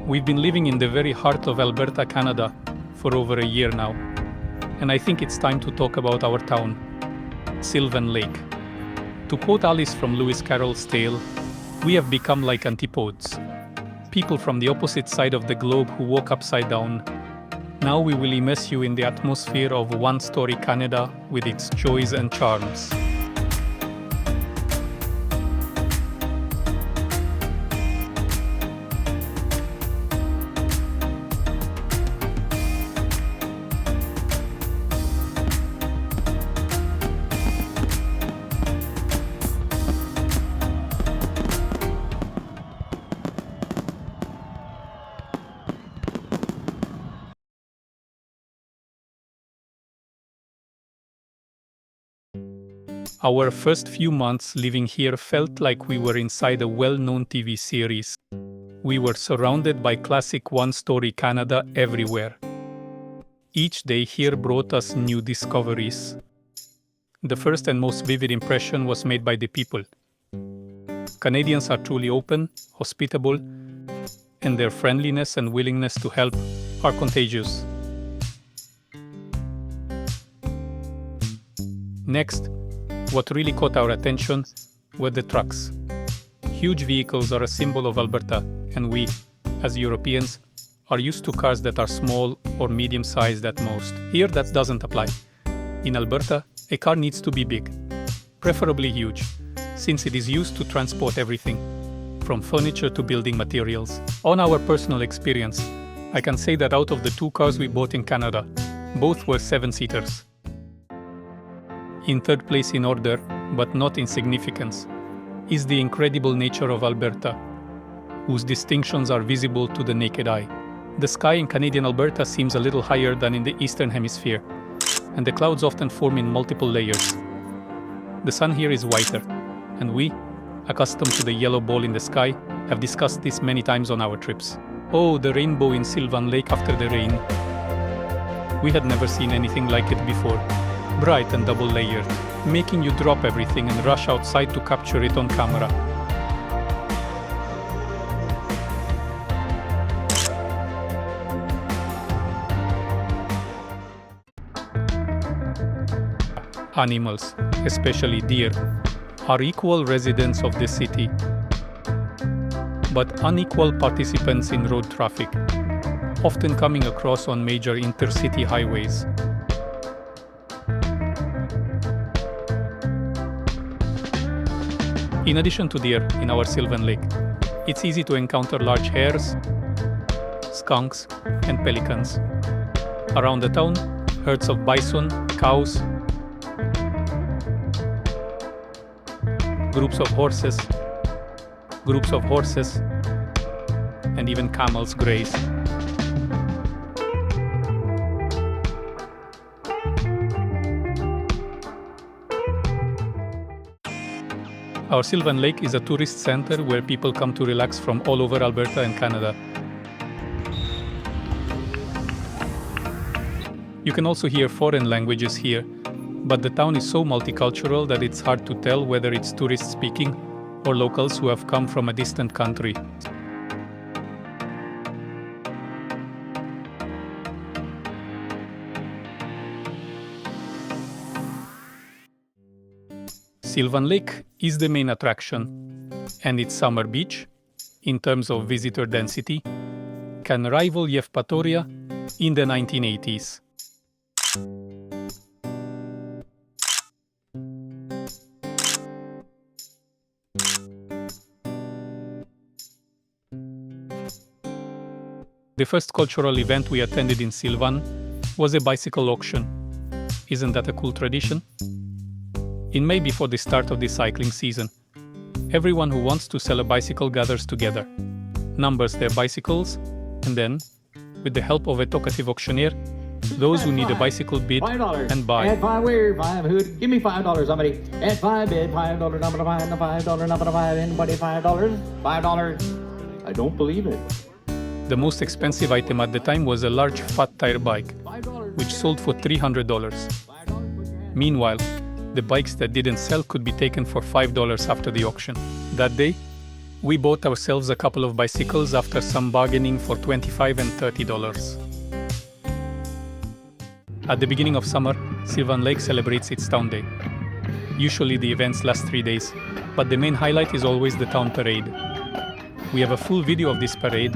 We've been living in the very heart of Alberta, Canada, for over a year now. And I think it's time to talk about our town, Sylvan Lake. To quote Alice from Lewis Carroll's tale, we have become like antipodes. People from the opposite side of the globe who walk upside down. Now we will immerse you in the atmosphere of one-story Canada with its joys and charms. Our first few months living here felt like we were inside a well-known TV series. We were surrounded by classic one-story Canada everywhere. Each day here brought us new discoveries. The first and most vivid impression was made by the people. Canadians are truly open, hospitable, and their friendliness and willingness to help are contagious. Next, what really caught our attention were the trucks. Huge vehicles are a symbol of Alberta, and we, as Europeans, are used to cars that are small or medium-sized at most. Here that doesn't apply. In Alberta, a car needs to be big, preferably huge, since it is used to transport everything, from furniture to building materials. On our personal experience, I can say that out of the 2 cars we bought in Canada, both were 7-seaters. In third place in order, but not in significance, is the incredible nature of Alberta, whose distinctions are visible to the naked eye. The sky in Canadian Alberta seems a little higher than in the Eastern Hemisphere, and the clouds often form in multiple layers. The sun here is whiter, and we, accustomed to the yellow ball in the sky, have discussed this many times on our trips. Oh, the rainbow in Sylvan Lake after the rain. We had never seen anything like it before. Bright and double-layered, making you drop everything and rush outside to capture it on camera. Animals, especially deer, are equal residents of the city, but unequal participants in road traffic, often coming across on major intercity highways. In addition to deer in our Sylvan Lake, it's easy to encounter large hares, skunks, and pelicans. Around the town, herds of bison, cows, groups of horses, and even camels graze. Our Sylvan Lake is a tourist center where people come to relax from all over Alberta and Canada. You can also hear foreign languages here, but the town is so multicultural that it's hard to tell whether it's tourists speaking or locals who have come from a distant country. Sylvan Lake is the main attraction, and its summer beach, in terms of visitor density, can rival Yevpatoria in the 1980s. The first cultural event we attended in Sylvan was a bicycle auction. Isn't that a cool tradition? In May, before the start of the cycling season, everyone who wants to sell a bicycle gathers together, numbers their bicycles, and then, with the help of a talkative auctioneer, those who need a bicycle bid and buy. Add 5, where 5, who? Give me $5, somebody. Add 5, bid $5, number 5, $5, number 5, anybody $5? $5. I don't believe it. The most expensive item at the time was a large fat tire bike, which sold for $300. Meanwhile, the bikes that didn't sell could be taken for $5 after the auction. That day, We bought ourselves a couple of bicycles after some bargaining for $25 and $30. At the beginning of summer, Sylvan Lake celebrates its town day. Usually the events last 3 days, but the main highlight is always the town parade. We have a full video of this parade,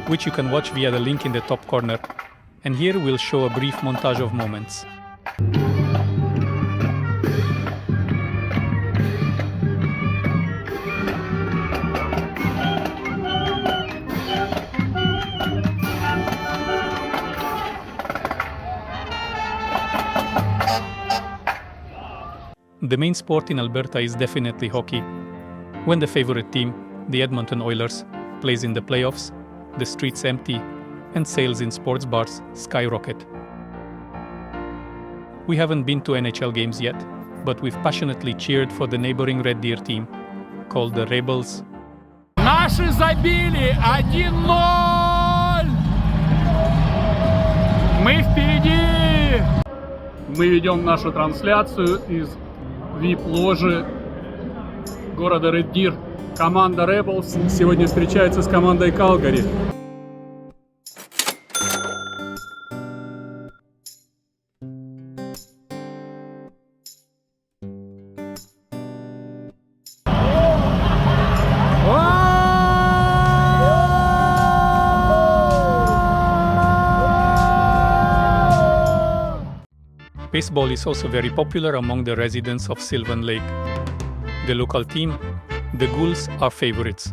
which you can watch via the link in the top corner, and here we'll show a brief montage of moments. The main sport in Alberta is definitely hockey. When the favorite team, the Edmonton Oilers, plays in the playoffs, the streets empty, and sales in sports bars skyrocket. We haven't been to NHL games yet, but we've passionately cheered for the neighboring Red Deer team, called the Rebels. Наши забили 1-0! Мы впереди! Мы ведем нашу трансляцию из VIP-ложи города Red Deer. Команда Rebels сегодня встречается с командой Calgary. Baseball is also very popular among the residents of Sylvan Lake. The local team, the Ghouls, are favorites,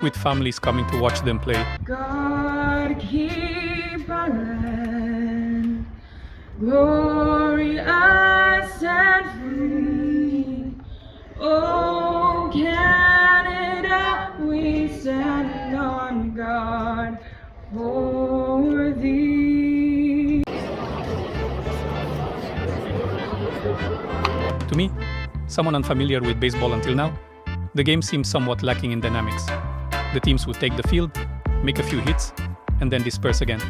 with families coming to watch them play. God keep our land glorious and free. Oh, Canada, we stand on guard for thee. To me, someone unfamiliar with baseball until now, the game seems somewhat lacking in dynamics. The teams would take the field, make a few hits, and then disperse again.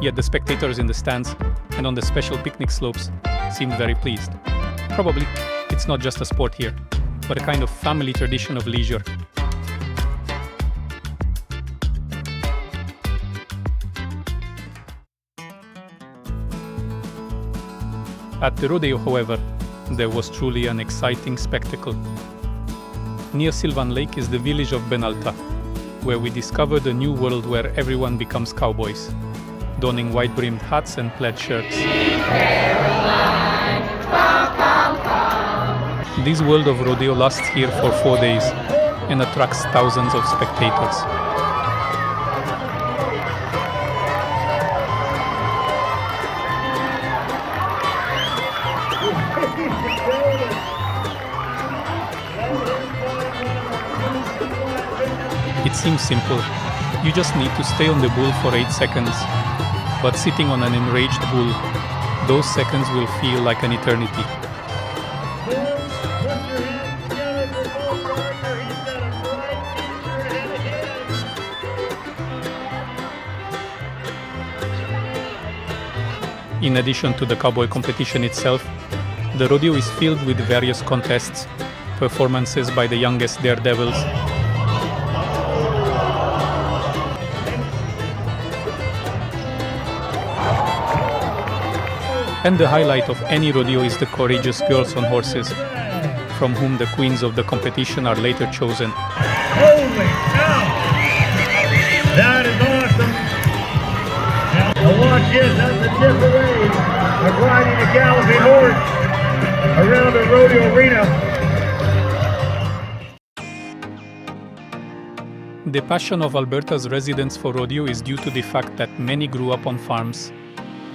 Yet the spectators in the stands and on the special picnic slopes seemed very pleased. Probably, it's not just a sport here, but a kind of family tradition of leisure. At the rodeo, however, there was truly an exciting spectacle. Near Sylvan Lake is the village of Benalto, where we discovered a new world where everyone becomes cowboys, donning wide-brimmed hats and plaid shirts. This world of rodeo lasts here for 4 days and attracts thousands of spectators. It seems simple. You just need to stay on the bull for 8 seconds. But sitting on an enraged bull, those seconds will feel like an eternity. In addition to the cowboy competition itself, the rodeo is filled with various contests, performances by the youngest daredevils, and the highlight of any rodeo is the courageous girls on horses, from whom the queens of the competition are later chosen. Holy cow! That is awesome! Now watch this, that's a different way of riding a galloping horse around a rodeo arena. The passion of Alberta's residents for rodeo is due to the fact that many grew up on farms,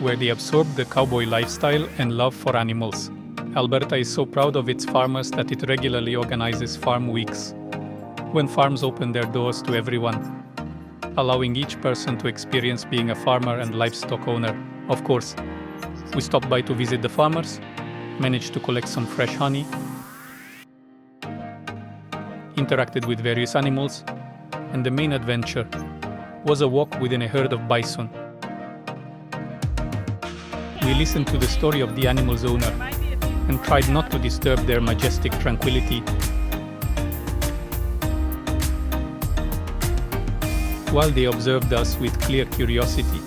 where they absorbed the cowboy lifestyle and love for animals. Alberta is so proud of its farmers that it regularly organizes farm weeks, when farms open their doors to everyone, allowing each person to experience being a farmer and livestock owner. Of course, we stopped by to visit the farmers, managed to collect some fresh honey, interacted with various animals, and the main adventure was a walk within a herd of bison. We listened to the story of the animal's owner and tried not to disturb their majestic tranquility. while they observed us with clear curiosity.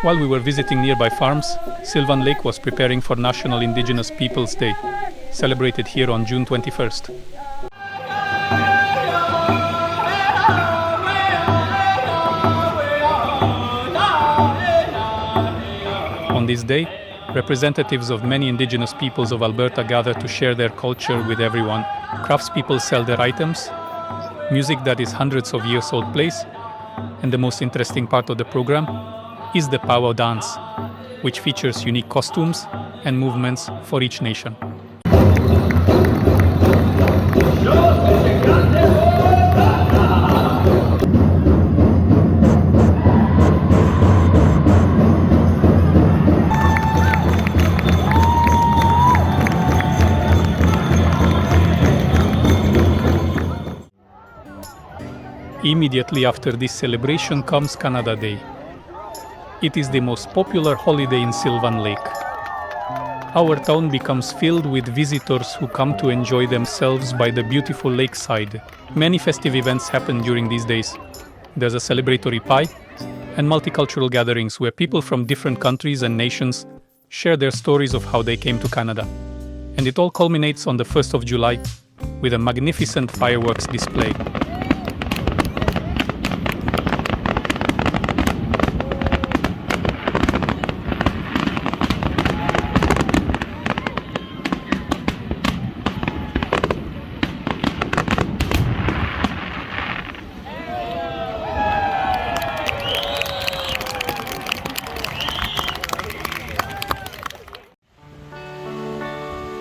While we were visiting nearby farms, Sylvan Lake was preparing for National Indigenous Peoples Day, celebrated here on June 21st. On this day, representatives of many indigenous peoples of Alberta gather to share their culture with everyone. Craftspeople sell their items, music that is hundreds of years old plays, and the most interesting part of the program is the powwow dance, which features unique costumes and movements for each nation. Immediately after this celebration comes Canada Day. It is the most popular holiday in Sylvan Lake. Our town becomes filled with visitors who come to enjoy themselves by the beautiful lakeside. Many festive events happen during these days. There's a celebratory pie and multicultural gatherings where people from different countries and nations share their stories of how they came to Canada. And it all culminates on the 1st of July with a magnificent fireworks display.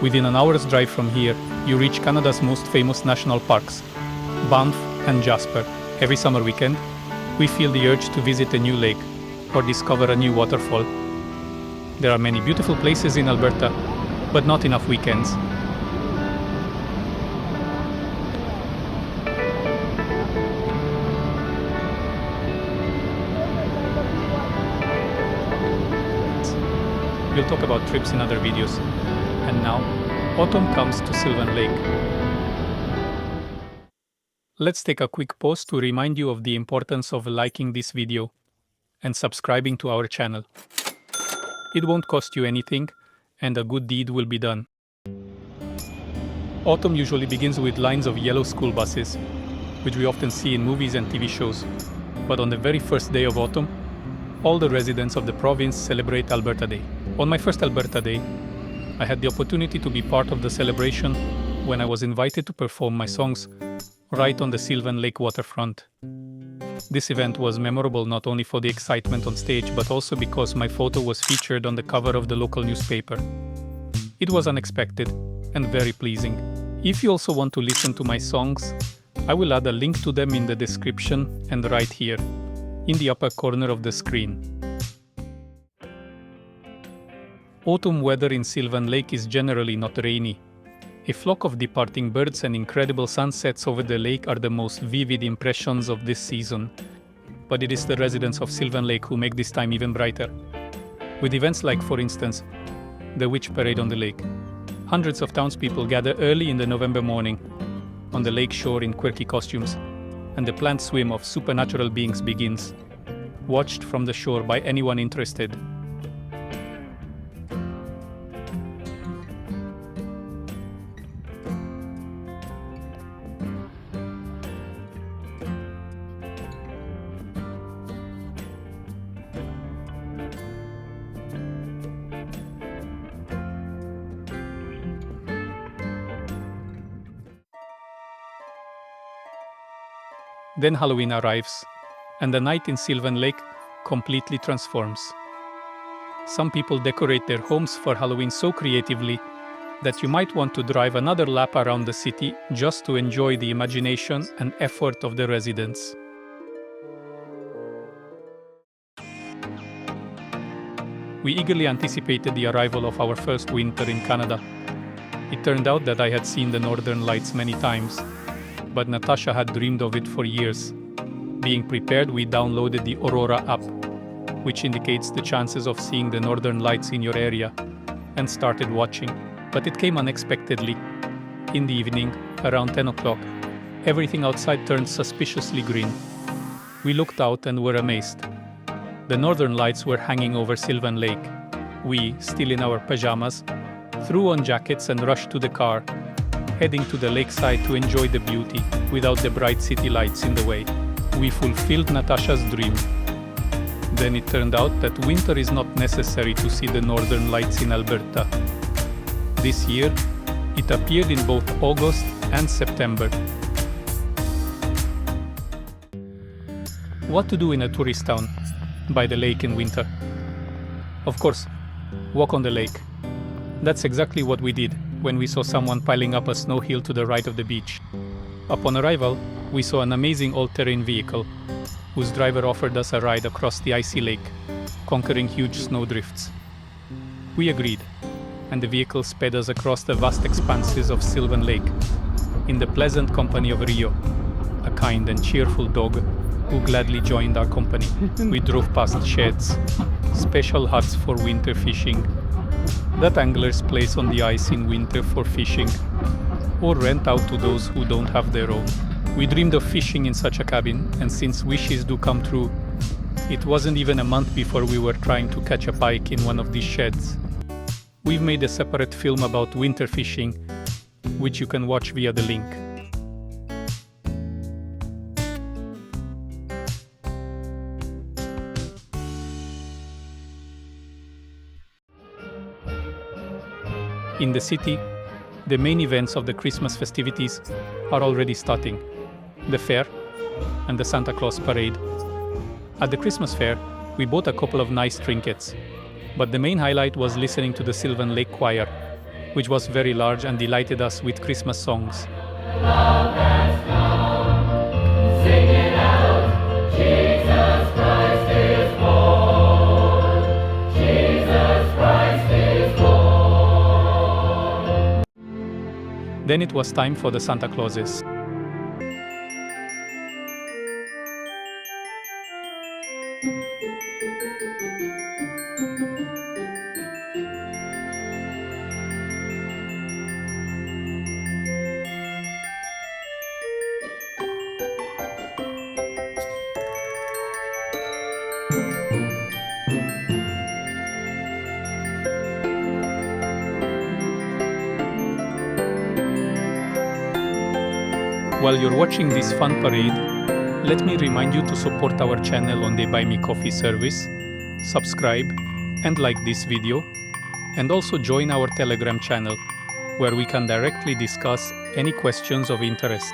Within an hour's drive from here, you reach Canada's most famous national parks, Banff and Jasper. Every summer weekend, we feel the urge to visit a new lake or discover a new waterfall. There are many beautiful places in Alberta, but not enough weekends. We'll talk about trips in other videos. And now, autumn comes to Sylvan Lake. Let's take a quick pause to remind you of the importance of liking this video and subscribing to our channel. It won't cost you anything, and a good deed will be done. Autumn usually begins with lines of yellow school buses, which we often see in movies and TV shows. But on the very first day of autumn, all the residents of the province celebrate Alberta Day. On my first Alberta Day, I had the opportunity to be part of the celebration when I was invited to perform my songs right on the Sylvan Lake waterfront. This event was memorable not only for the excitement on stage, but also because my photo was featured on the cover of the local newspaper. It was unexpected and very pleasing. If you also want to listen to my songs, I will add a link to them in the description and right here, in the upper corner of the screen. Autumn weather in Sylvan Lake is generally not rainy. A flock of departing birds and incredible sunsets over the lake are the most vivid impressions of this season. But it is the residents of Sylvan Lake who make this time even brighter. With events like, for instance, the Witch Parade on the lake. Hundreds of townspeople gather early in the November morning on the lake shore in quirky costumes, and the planned swim of supernatural beings begins, watched from the shore by anyone interested. Then Halloween arrives, and the night in Sylvan Lake completely transforms. Some people decorate their homes for Halloween so creatively that you might want to drive another lap around the city just to enjoy the imagination and effort of the residents. We eagerly anticipated the arrival of our first winter in Canada. It turned out that I had seen the northern lights many times, but Natasha had dreamed of it for years. Being prepared, we downloaded the Aurora app, which indicates the chances of seeing the northern lights in your area, and started watching. But it came unexpectedly. In the evening, around 10 o'clock, everything outside turned suspiciously green. We looked out and were amazed. The northern lights were hanging over Sylvan Lake. We, still in our pajamas, threw on jackets and rushed to the car, heading to the lakeside to enjoy the beauty without the bright city lights in the way. We fulfilled Natasha's dream. Then it turned out that winter is not necessary to see the northern lights in Alberta. This year, it appeared in both August and September. What to do in a tourist town by the lake in winter? Of course, walk on the lake. That's exactly what we did when we saw someone piling up a snow hill to the right of the beach. Upon arrival, we saw an amazing all-terrain vehicle, whose driver offered us a ride across the icy lake, conquering huge snowdrifts. We agreed, and the vehicle sped us across the vast expanses of Sylvan Lake, in the pleasant company of Rio, a kind and cheerful dog who gladly joined our company. We drove past sheds, special huts for winter fishing, that anglers place on the ice in winter for fishing, or rent out to those who don't have their own. We dreamed of fishing in such a cabin, and since wishes do come true, it wasn't even a month before we were trying to catch a pike in one of these sheds. We've made a separate film about winter fishing, which you can watch via the link. In the city, the main events of the Christmas festivities are already starting: the fair and the Santa Claus parade. At the Christmas fair, we bought a couple of nice trinkets, but the main highlight was listening to the Sylvan Lake Choir, which was very large and delighted us with Christmas songs. Then it was time for the Santa Clauses. While you're watching this fun parade, let me remind you to support our channel on the Buy Me Coffee service, subscribe and like this video, and also join our Telegram channel, where we can directly discuss any questions of interest.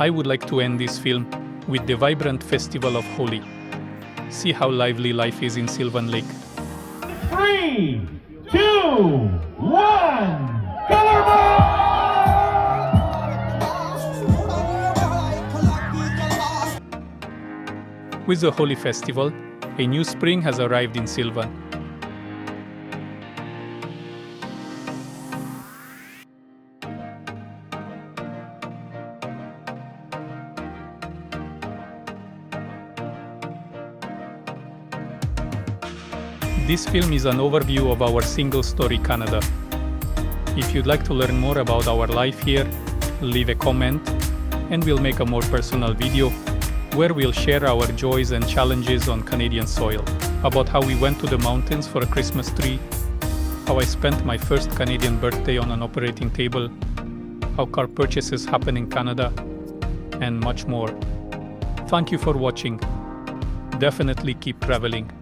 I would like to end this film with the vibrant festival of Holi. See how lively life is in Sylvan Lake. 3, 2, 1, color With the Holi festival, a new spring has arrived in Sylvan. This film is an overview of our single-story Canada. If you'd like to learn more about our life here, leave a comment, and we'll make a more personal video where we'll share our joys and challenges on Canadian soil, about how we went to the mountains for a Christmas tree, how I spent my first Canadian birthday on an operating table, how car purchases happen in Canada, and much more. Thank you for watching. Definitely keep traveling.